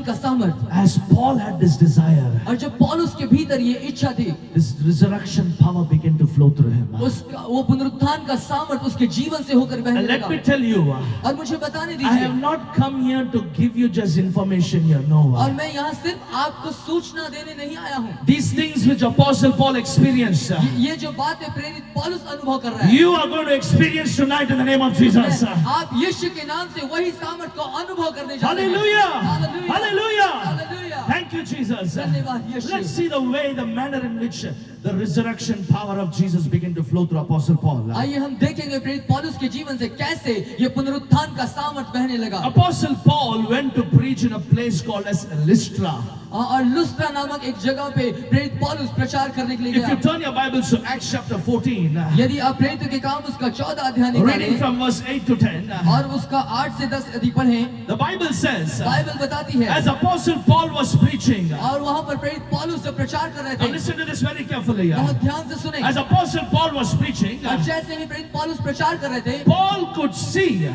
पुनरुत्थान का सामर्थ, as Paul had this desire, और जब पौलुस के भीतर ये इच्छा थी, this resurrection power began to flow through him. उसका वो पुनरुत्थान का सामर्थ उसके जीवन से होकर बहने And let लगा। me tell you, और मुझे बताने I have दीजिए, not come here to give you just information here, no. और मैं यहाँ सिर्फ आपको सूचना देने नहीं आया हूँ। These things which Apostle Paul experienced, ये जो बातें प्रेरित पौलुस अनुभव कर रहा है, you are going to experience tonight in the name of Jesus. आप यीशु के नाम से वही सामर्थ को अनुभव करने जा रहे हैं। Hallelujah! Hallelujah! Hallelujah! Thank you, Jesus. धन्यवाद यीशु। Let's see the way, the manner in which the resurrection power of Jesus began to flow through Apostle Paul. आइए हम देखेंगे प्रेरित पौलुस के जीवन से कैसे ये पुनरुत्थान का सामर्थ बहने लगा। Apostle Paul went to preach in a place called as Lystra. और लुस्त्रा नामक एक जगह पे प्रेरित पौलुस प्रचार करने के लिए If you गया। turn your Bibles to Acts chapter 14, यदि आप प्रेरितों के काम उसका 14 अध्याय reading निकालें from verse 8 to 10, और उसका 8 से 10 यदि पढ़ें, the Bible says, बाइबल बताती है, as Apostle Paul was preaching, और वहाँ पर प्रेरित पौलुस जब प्रचार कर रहे now थे, listen to this very carefully. बहुत ध्यान से सुने। As Apostle Paul was preaching, और जैसे ही प्रेरित पौलुस प्रचार कर रहे थे, Paul could see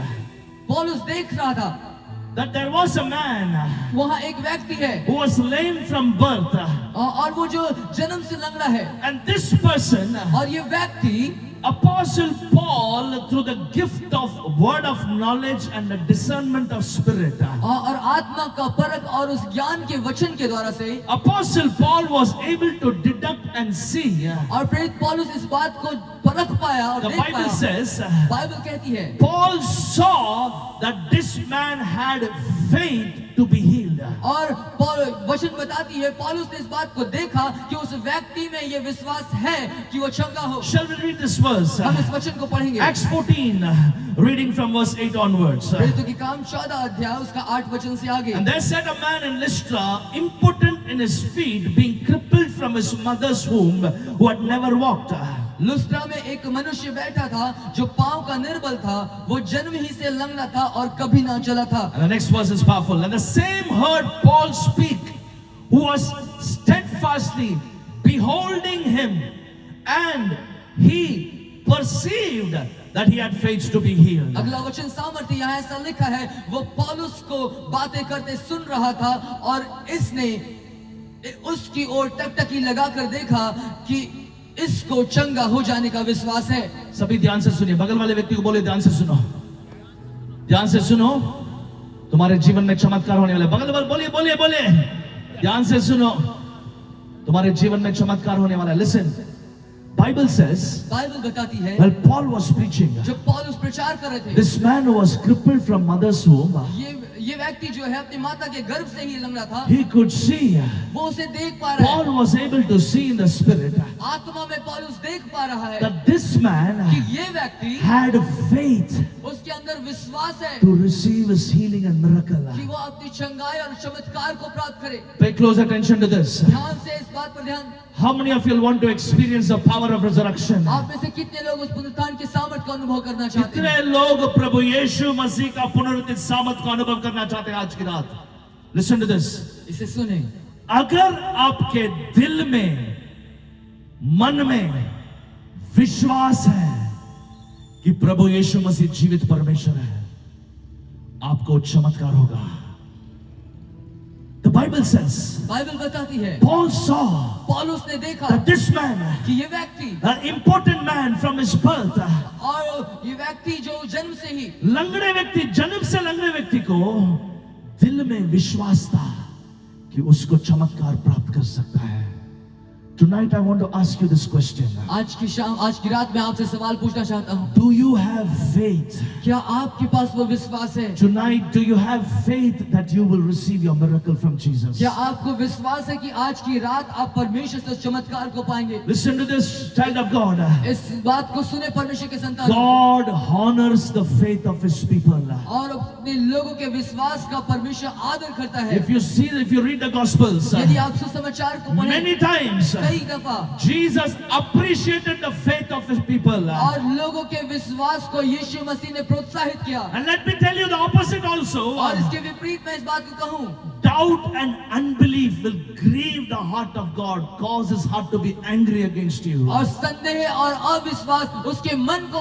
पौलुस देख रहा था that there was a man वहाँ एक व्यक्ति है, who was lame from birth, और वो जो जन्म से लंगड़ा है, and this person, और ये व्यक्ति Apostle Paul, through the gift of word of knowledge and the discernment of spirit, और आत्मा का परख और उस ज्ञान के वचन के द्वारा से Apostle Paul was able to deduct and see. और प्रेरित पौलुस इस बात को परख पाया और The देख Bible पाया। says, बाइबल कहती है, Paul saw that this man had faith to be healed. और वचन बताती है, पौलुस ने इस बात को देखा कि उस व्यक्ति में ये विश्वास है कि वो चंगा हो। Shall we read this verse? हम इस वचन को पढ़ेंगे। Acts 14, reading from verse 8 onwards. प्रेरितों के काम 14 अध्याय उसका 8 वचन से आगे। And there sat a man in Lystra, impotent in his feet, being crippled from his mother's womb, who had never walked. लुस्त्रा में एक मनुष्य बैठा था जो पांव का निर्बल था, वो जन्म ही से लंगड़ा था और कभी ना चला था। And the next verse is powerful. And the same heard Paul speak, who was steadfastly beholding him, and he perceived that he had faith to be healed. अगला वचन सामर्थ्य यहाँ ऐसा लिखा है, वो पौलुस को बातें करते सुन रहा था और इसने उसकी ओर टकटकी लगाकर देखा कि इसको चंगा हो जाने का विश्वास है। सभी ध्यान से सुनिए, बगल वाले व्यक्ति को बोले ध्यान से सुनो, ध्यान से सुनो, तुम्हारे जीवन में चमत्कार होने वाला है। बगल वाले बोलिए बोलिए बोलिए, ध्यान से सुनो, तुम्हारे जीवन में चमत्कार होने वाला है। Listen, Bible says, बाइबल बताती है, while Paul was preaching, जब पौलुस प्रचार कर रहे थे, this man who was crippled from mother's womb, ये व्यक्ति जो है अपनी माता के गर्भ से ही लंगड़ा था, he could see. वो उसे देख पा रहा है। Paul was able to see in the spirit आत्मा में पौलुस देख पा रहा है that this man कि ये व्यक्ति had faith उसके अंदर विश्वास है to receive his healing and miracle. कि वो अपनी चंगाई और चमत्कार को प्राप्त करे। Pay close attention to this. ध्यान से इस बात पर ध्यान। How many of you want to experience the power of resurrection? आप में से कितने लोग उस पुनरुत्थान के सामर्थ का अनुभव करना चाहते कितने हैं? लोग प्रभु यीशु मसीह का पुनरुत्थित सामर्थ का अनुभव करना चाहते हैं आज की रात? Listen to this. इसे सुने। अगर आपके दिल में, मन में विश्वास है कि प्रभु यीशु मसीह जीवित परमेश्वर है, आपको चमत्कार होगा। The Bible says, बाइबल बताती है, Paul saw पौलुस ने देखा that this man, कि ये व्यक्ति an important man from his birth, और ये व्यक्ति जो जन्म से ही लंगड़े व्यक्ति, जन्म से लंगड़े व्यक्ति को दिल में विश्वास था कि उसको चमत्कार प्राप्त कर सकता है। Tonight I want to ask you this question. आज की रात में आपसे सवाल पूछना चाहता हूँ, Do you have faith? क्या आपके पास वो विश्वास है? Tonight, do you have faith that you will receive your miracle from Jesus? क्या आपको विश्वास है कि आज की रात आप परमेश्वर से चमत्कार को पाएंगे? Listen to this, child of God. इस बात को सुने परमेश्वर के संतान, God honors the faith of His people. और अपने लोगों के विश्वास का परमेश्वर आदर करता है। If you read the Gospels, यदि आप सुसमाचार को पढ़ें, many times कई दफा Jesus appreciated the faith of His people. और लोगों के विश्वास को यीशु मसीह ने प्रोत्साहित किया। And let me tell you the opposite also. और इसके विपरीत मैं इस बात को कहूँ, Doubt and unbelief will grieve the heart of God, cause His heart to be angry against you. और संदेह और अविश्वास उसके मन को